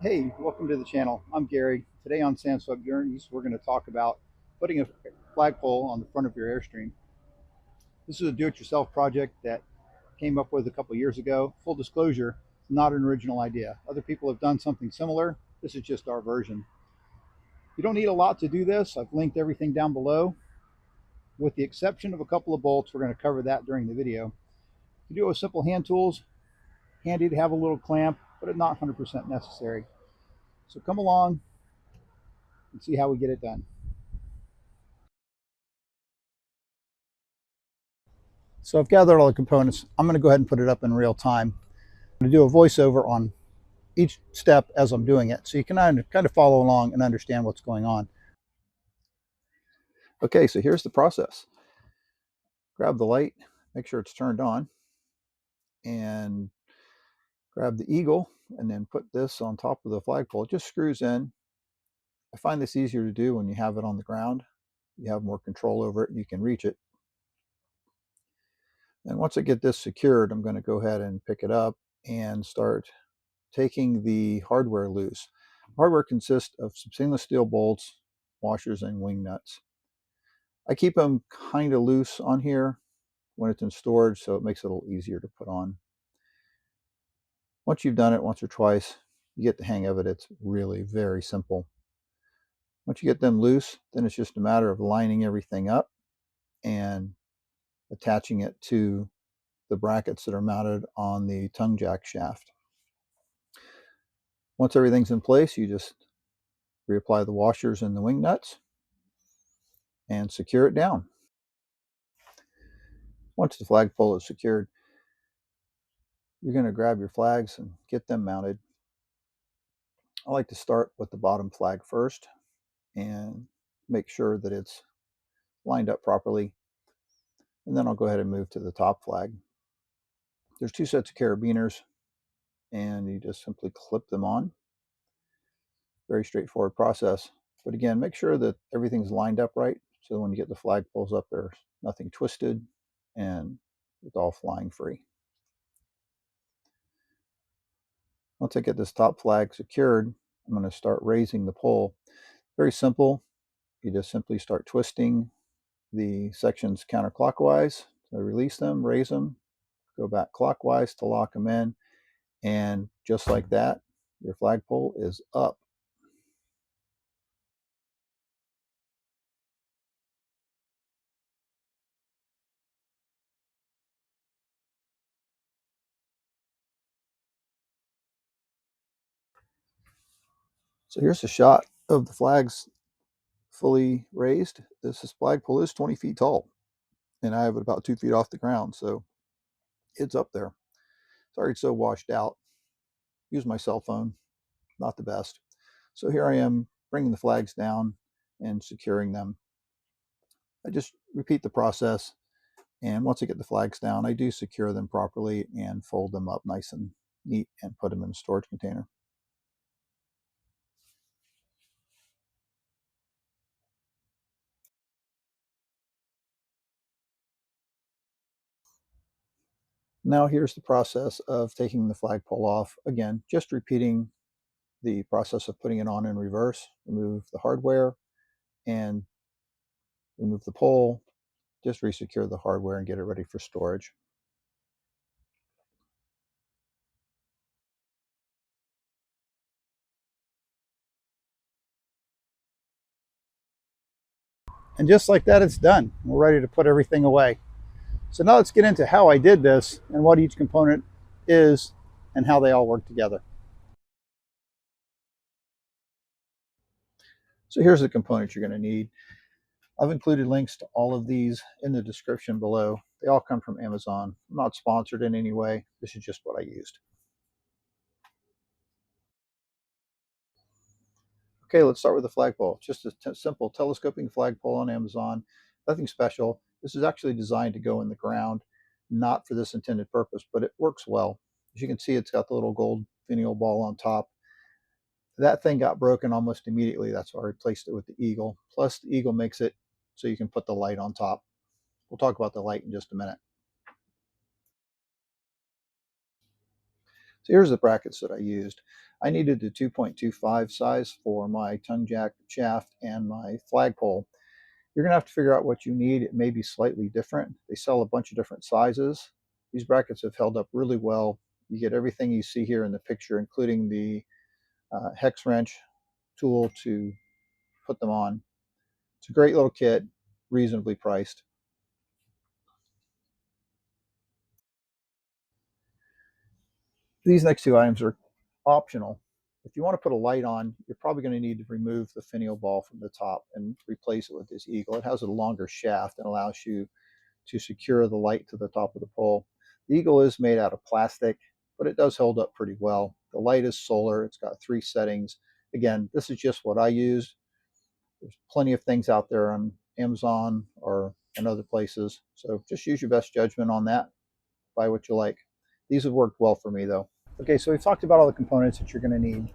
Hey, welcome to the channel. I'm Gary. Today on Sandswept Journeys, we're going to talk about putting a flagpole on the front of your Airstream. This is a do-it-yourself project that came up with a couple years ago. Full disclosure, not an original idea. Other people have done something similar. This is just our version. You don't need a lot to do this. I've linked everything down below. With the exception of a couple of bolts, we're going to cover that during the video. You do it with simple hand tools. Handy to have a little clamp, but it's not 100% necessary. So come along and see how we get it done. So I've gathered all the components. I'm going to go ahead and put it up in real time. I'm going to do a voiceover on each step as I'm doing it, so you can kind of follow along and understand what's going on. Okay, so here's the process. Grab the light, make sure it's turned on, and grab the eagle, and then put this on top of the flagpole. It just screws in. I find this easier to do when you have it on the ground. You have more control over it, you can reach it. And once I get this secured, I'm going to go ahead and pick it up and start taking the hardware loose. Hardware consists of some stainless steel bolts, washers, and wing nuts. I keep them kind of loose on here when it's in storage, so it makes it a little easier to put on. Once you've done it once or twice, you get the hang of it. It's really very simple. Once you get them loose, then it's just a matter of lining everything up and attaching it to the brackets that are mounted on the tongue jack shaft. Once everything's in place, you just reapply the washers and the wing nuts and secure it down. Once the flagpole is secured, you're going to grab your flags and get them mounted. I like to start with the bottom flag first and make sure that it's lined up properly, and then I'll go ahead and move to the top flag. There's two sets of carabiners, and you just simply clip them on. Very straightforward process, but again, make sure that everything's lined up right, so when you get the flagpoles up, there's nothing twisted and it's all flying free. Once I get this top flag secured, I'm going to start raising the pole. Very simple. You just simply start twisting the sections counterclockwise to release them, raise them, go back clockwise to lock them in, and just like that, your flagpole is up. So here's a shot of the flags fully raised. This flagpole is 20 feet tall, and I have it about 2 feet off the ground, so it's up there. Sorry it's so washed out. Use my cell phone, not the best. So here I am bringing the flags down and securing them. I just repeat the process, and once I get the flags down, I do secure them properly and fold them up nice and neat and put them in a storage container. Now here's the process of taking the flagpole off. Again, just repeating the process of putting it on in reverse. Remove the hardware and remove the pole. Just resecure the hardware and get it ready for storage. And just like that, it's done. We're ready to put everything away. So now let's get into how I did this and what each component is and how they all work together. So here's the components you're going to need. I've included links to all of these in the description below. They all come from Amazon. I'm not sponsored in any way. This is just what I used. Okay, let's start with the flagpole. Just a simple telescoping flagpole on Amazon. Nothing special. This is actually designed to go in the ground, not for this intended purpose, but it works well. As you can see, it's got the little gold finial ball on top. That thing got broken almost immediately. That's why I replaced it with the eagle. Plus, the eagle makes it so you can put the light on top. We'll talk about the light in just a minute. So here's the brackets that I used. I needed the 2.25 size for my tongue jack shaft and my flagpole. You're going to have to figure out what you need. It may be slightly different. They sell a bunch of different sizes. These brackets have held up really well. You get everything you see here in the picture, including the hex wrench tool to put them on. It's a great little kit, reasonably priced. These next two items are optional. If you want to put a light on, you're probably going to need to remove the finial ball from the top and replace it with this eagle. It has a longer shaft and allows you to secure the light to the top of the pole. The eagle is made out of plastic, but it does hold up pretty well. The light is solar. It's got 3 settings. Again, this is just what I use. There's plenty of things out there on Amazon or in other places. So just use your best judgment on that. Buy what you like. These have worked well for me though. Okay, so we've talked about all the components that you're going to need.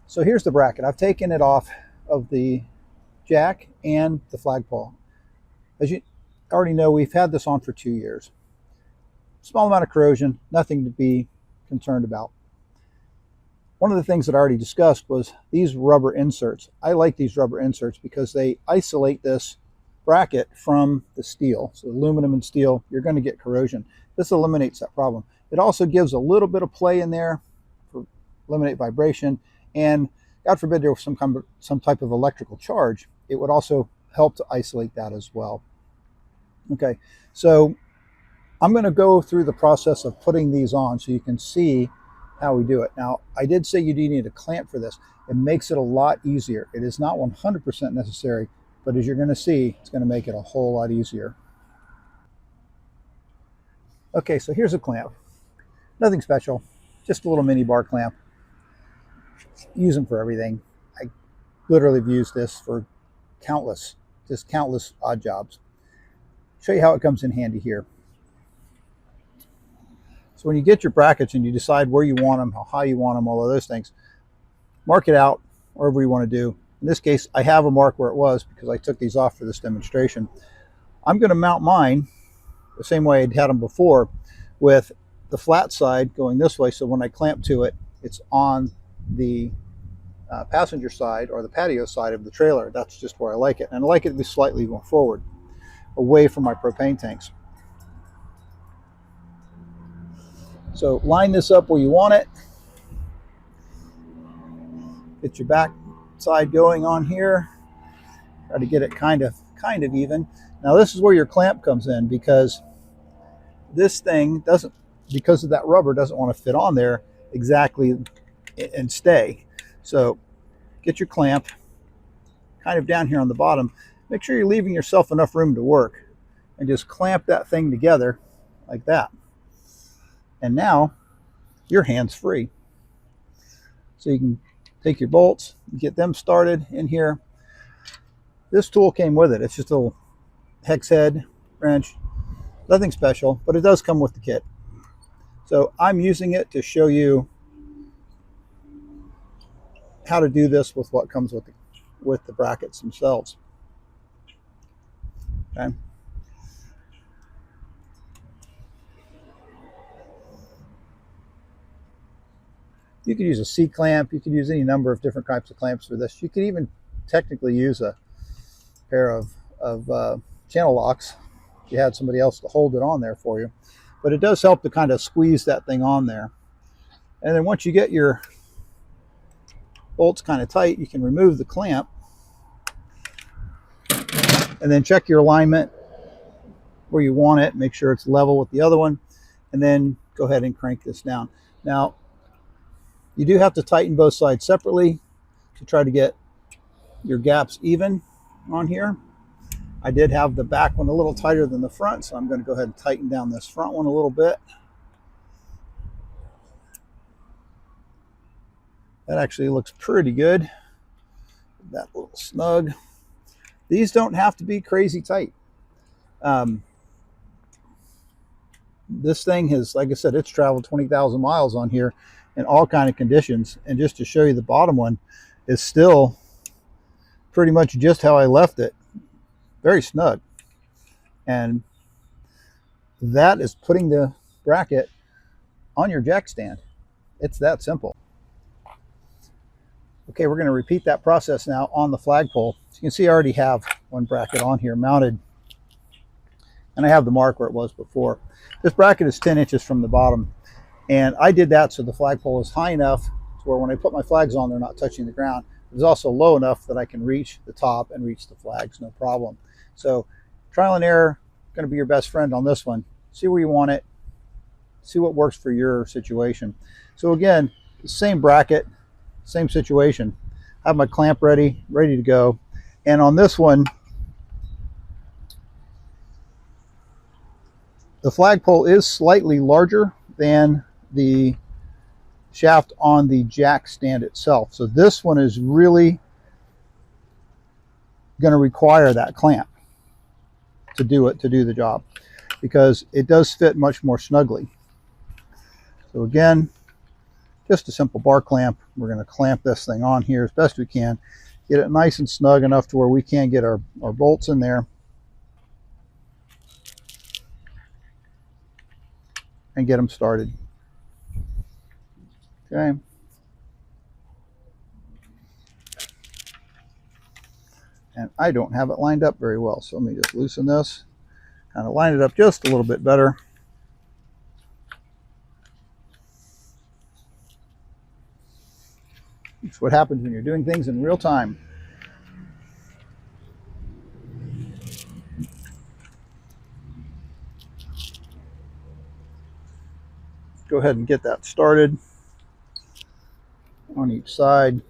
So here's the bracket. I've taken it off of the jack and the flagpole. As you already know, we've had this on for 2 years. Small amount of corrosion, nothing to be concerned about. One of the things that I already discussed was these rubber inserts. I like these rubber inserts because they isolate this bracket from the steel. So aluminum and steel, you're going to get corrosion. This eliminates that problem. It also gives a little bit of play in there for eliminate vibration, and God forbid there was some type of electrical charge, it would also help to isolate that as well. Okay, so I'm going to go through the process of putting these on so you can see how we do it. Now, I did say you do need a clamp for this. It makes it a lot easier. It is not 100% necessary, but as you're going to see, it's going to make it a whole lot easier. Okay, so here's a clamp. Nothing special, just a little mini bar clamp. Use them for everything. I literally have used this for countless odd jobs. Show you how it comes in handy here. So when you get your brackets and you decide where you want them, how high you want them, all of those things, mark it out wherever you want to do. In this case, I have a mark where it was because I took these off for this demonstration. I'm going to mount mine the same way I'd had them before, with the flat side going this way, so when I clamp to it, it's on the passenger side or the patio side of the trailer. That's just where I like it. And I like it to be slightly more forward, away from my propane tanks. So line this up where you want it. Get your back side going on here. Try to get it kind of even. Now this is where your clamp comes in, because this thing doesn't, because of that rubber, doesn't want to fit on there exactly and stay. So get your clamp kind of down here on the bottom. Make sure you're leaving yourself enough room to work, and just clamp that thing together like that. And now your hand's free. So you can take your bolts, get them started in here. This tool came with it. It's just a little hex head wrench. Nothing special, but it does come with the kit. So I'm using it to show you how to do this with what comes with the brackets themselves. Okay. You could use a C-clamp. You could use any number of different types of clamps for this. You could even technically use a pair of channel locks if you had somebody else to hold it on there for you. But it does help to kind of squeeze that thing on there. And then once you get your bolts kind of tight, you can remove the clamp and then check your alignment where you want it. Make sure it's level with the other one, and then go ahead and crank this down. Now, you do have to tighten both sides separately to try to get your gaps even on here. I did have the back one a little tighter than the front, so I'm going to go ahead and tighten down this front one a little bit. That actually looks pretty good. That little snug. These don't have to be crazy tight. This thing has, like I said, it's traveled 20,000 miles on here in all kind of conditions. And just to show you, the bottom one is still pretty much just how I left it. Very snug. And that is putting the bracket on your jack stand. It's that simple. Okay, we're going to repeat that process now on the flagpole. So you can see I already have one bracket on here mounted, and I have the mark where it was before. This bracket is 10 inches from the bottom, and I did that so the flagpole is high enough to where when I put my flags on, they're not touching the ground. It's also low enough that I can reach the top and reach the flags, no problem. So trial and error, going to be your best friend on this one. See where you want it, see what works for your situation. So again, same bracket, same situation. I have my clamp ready to go. And on this one, the flagpole is slightly larger than the shaft on the jack stand itself. So this one is really going to require that clamp to do the job, because it does fit much more snugly. So again, just a simple bar clamp. We're going to clamp this thing on here as best we can, get it nice and snug enough to where we can get our bolts in there and get them started. Okay. And I don't have it lined up very well, so let me just loosen this, kind of line it up just a little bit better. It's what happens when you're doing things in real time. Go ahead and get that started on each side.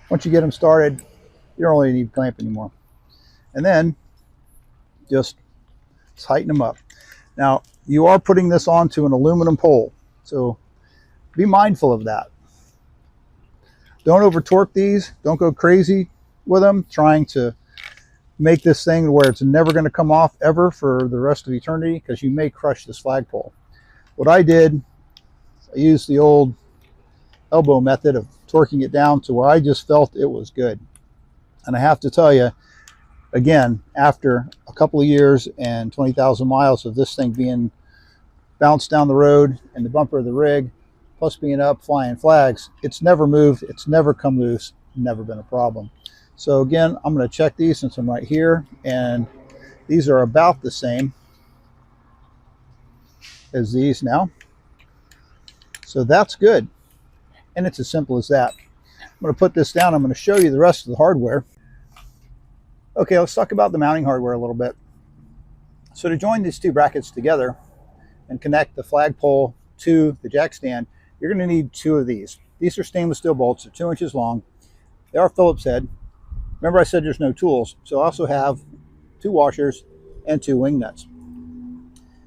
Once you get them started, you don't really need clamp anymore. And then just tighten them up. Now, you are putting this onto an aluminum pole, so be mindful of that. Don't over torque these. Don't go crazy with them, trying to make this thing where it's never going to come off ever for the rest of eternity, because you may crush this flagpole. What I did, I used the old elbow method of torquing it down to where I just felt it was good. And I have to tell you, again, after a couple of years and 20,000 miles of this thing being bounced down the road and the bumper of the rig, plus being up flying flags, it's never moved, it's never come loose, never been a problem. So again, I'm going to check these since I'm right here, and these are about the same as these now. So that's good. And it's as simple as that. I'm going to put this down. I'm going to show you the rest of the hardware. Okay, let's talk about the mounting hardware a little bit. So to join these two brackets together and connect the flagpole to the jack stand, you're going to need two of these. These are stainless steel bolts. They're 2 inches long. They are Phillips head. Remember I said there's no tools, so I also have 2 washers and 2 wing nuts.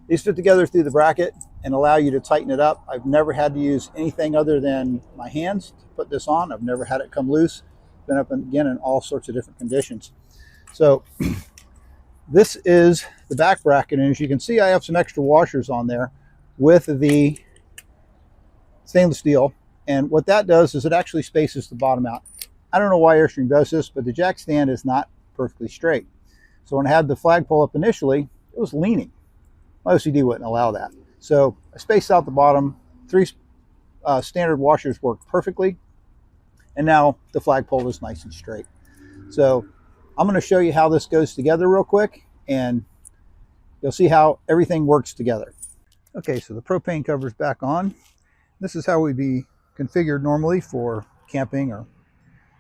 These fit together through the bracket and allow you to tighten it up. I've never had to use anything other than my hands to put this on. I've never had it come loose. Been up and again in all sorts of different conditions. So this is the back bracket, and as you can see, I have some extra washers on there with the stainless steel, and what that does is it actually spaces the bottom out. I don't know why Airstream does this, but the jack stand is not perfectly straight. So when I had the flagpole up initially, it was leaning. My OCD wouldn't allow that. So I spaced out the bottom. 3 standard washers worked perfectly, and now the flagpole is nice and straight. So I'm going to show you how this goes together real quick, and you'll see how everything works together. Okay, so the propane cover's back on. This is how we'd be configured normally for camping or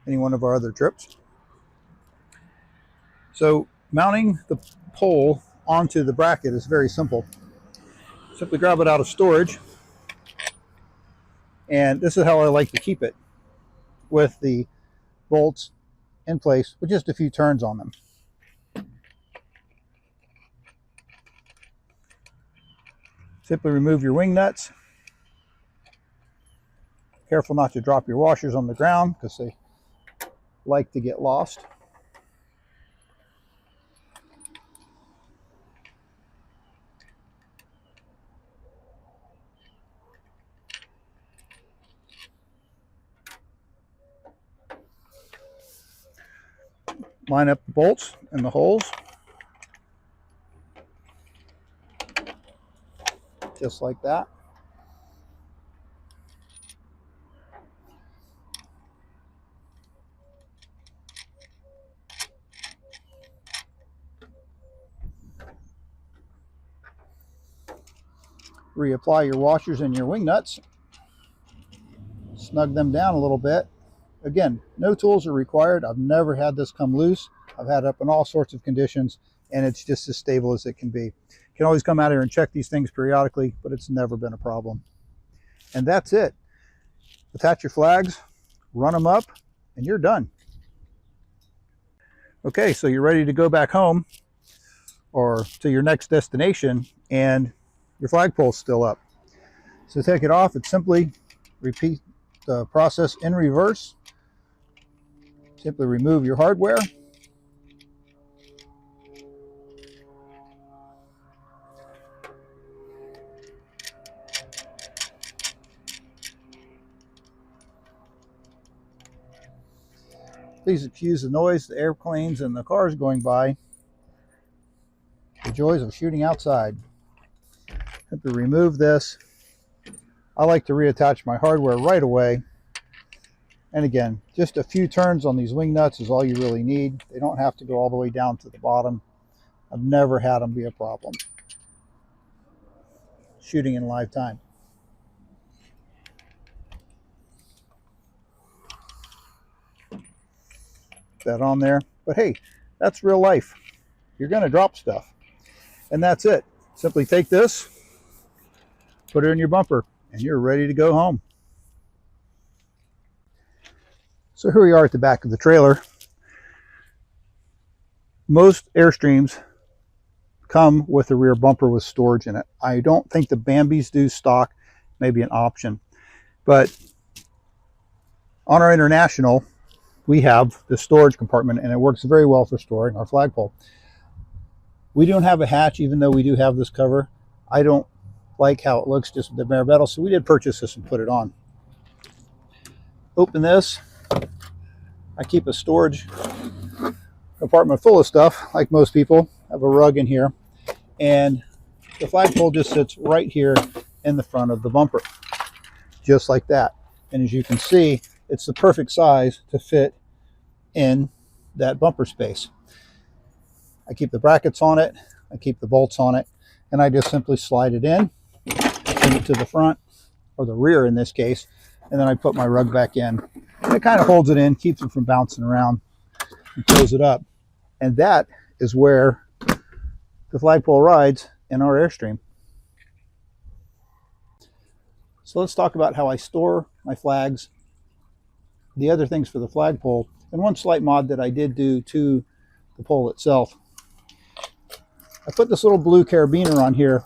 any one of our other trips. So mounting the pole onto the bracket is very simple. Simply grab it out of storage, and this is how I like to keep it, with the bolts in place with just a few turns on them. Simply remove your wing nuts. Careful not to drop your washers on the ground because they like to get lost. line up the bolts and the holes, just like that. Reapply your washers and your wing nuts. Snug them down a little bit. Again, no tools are required. I've never had this come loose. I've had it up in all sorts of conditions, and it's just as stable as it can be. You can always come out here and check these things periodically, but it's never been a problem. And that's it. Attach your flags, run them up, and you're done. Okay, so you're ready to go back home or to your next destination, and your flagpole's still up. So take it off and simply repeat the process in reverse. Simply remove your hardware. Please excuse the noise, the airplanes and the cars going by. The joys of shooting outside. Simply remove this. I like to reattach my hardware right away. And again, just a few turns on these wing nuts is all you really need. They don't have to go all the way down to the bottom. I've never had them be a problem shooting in live time. Put that on there. But hey, that's real life. You're going to drop stuff. And that's it. Simply take this, put it in your bumper, and you're ready to go home. So here we are at the back of the trailer. Most Airstreams come with a rear bumper with storage in it. I don't think the Bambis do stock, maybe an option. But on our International, we have the storage compartment, and it works very well for storing our flagpole. We don't have a hatch, even though we do have this cover. I don't like how it looks just with the bare metal, so we did purchase this and put it on. Open this. I keep a storage compartment full of stuff, like most people. I have a rug in here, and the flagpole just sits right here in the front of the bumper, just like that. And as you can see, it's the perfect size to fit in that bumper space. I keep the brackets on it, I keep the bolts on it, and I just simply slide it in, bring it to the front, or the rear in this case, and then I put my rug back in. And it kind of holds it in, keeps it from bouncing around, and close it up. And that is where the flagpole rides in our Airstream. So let's talk about how I store my flags, the other things for the flagpole, and one slight mod that I did do to the pole itself. I put this little blue carabiner on here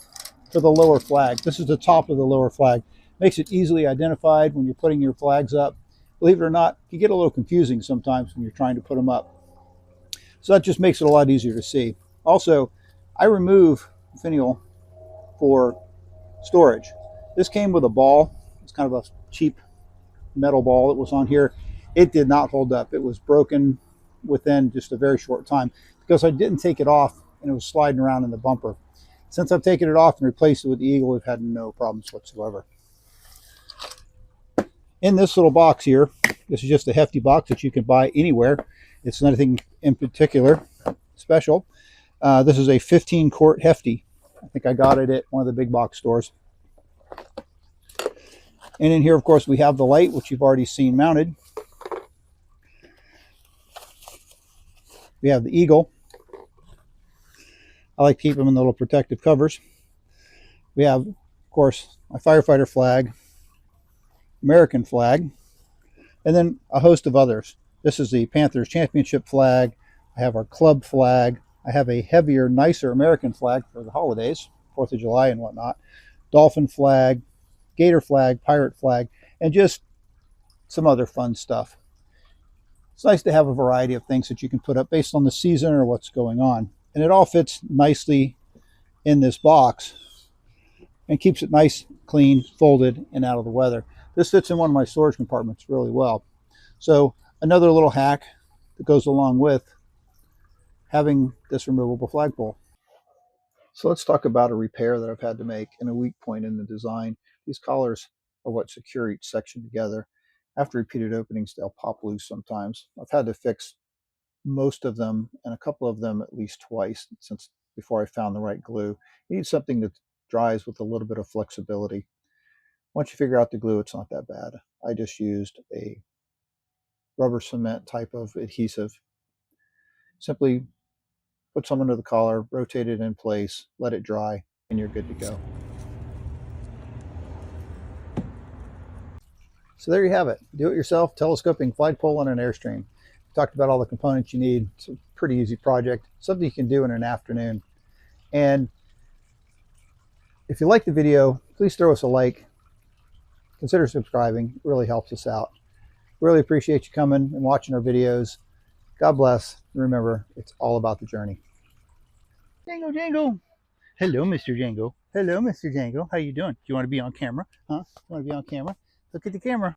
for the lower flag. This is the top of the lower flag. Makes it easily identified when you're putting your flags up. Believe it or not, it can get a little confusing sometimes when you're trying to put them up. So that just makes it a lot easier to see. Also, I remove finial for storage. This came with a ball. It's kind of a cheap metal ball that was on here. It did not hold up. It was broken within just a very short time because I didn't take it off and it was sliding around in the bumper. Since I've taken it off and replaced it with the Eagle, we've had no problems whatsoever. In this little box here, this is just a hefty box that you can buy anywhere. It's nothing in particular special. This is a 15-quart hefty. I think I got it at one of the big box stores. And in here, of course, we have the light, which you've already seen mounted. We have the Eagle. I like to keep them in the little protective covers. We have, of course, my firefighter flag, American flag, and then a host of others. This is the Panthers Championship flag. I have our club flag. I have a heavier, nicer American flag for the holidays, 4th of July and whatnot. Dolphin flag, Gator flag, Pirate flag, and just some other fun stuff. It's nice to have a variety of things that you can put up based on the season or what's going on. And it all fits nicely in this box and keeps it nice, clean, folded, and out of the weather. This fits in one of my storage compartments really well. So another little hack that goes along with having this removable flagpole. So let's talk about a repair that I've had to make and a weak point in the design. These collars are what secure each section together. After repeated openings, they'll pop loose sometimes. I've had to fix most of them and a couple of them at least twice since before I found the right glue. You need something that dries with a little bit of flexibility. Once you figure out the glue, it's not that bad. I just used a rubber cement type of adhesive. Simply put some under the collar, rotate it in place, let it dry, and you're good to go. So there you have it. Do-it-yourself telescoping flagpole on an Airstream. Talked about all the components you need. It's a pretty easy project, something you can do in an afternoon. And if you like the video, please throw us a like. Consider subscribing. It really helps us out. Really appreciate you coming and watching our videos. God bless. Remember, it's all about the journey. Django, Django. Hello, Mr. Django. Hello, Mr. Django. How you doing? Do you want to be on camera? Huh? You want to be on camera? Look at the camera.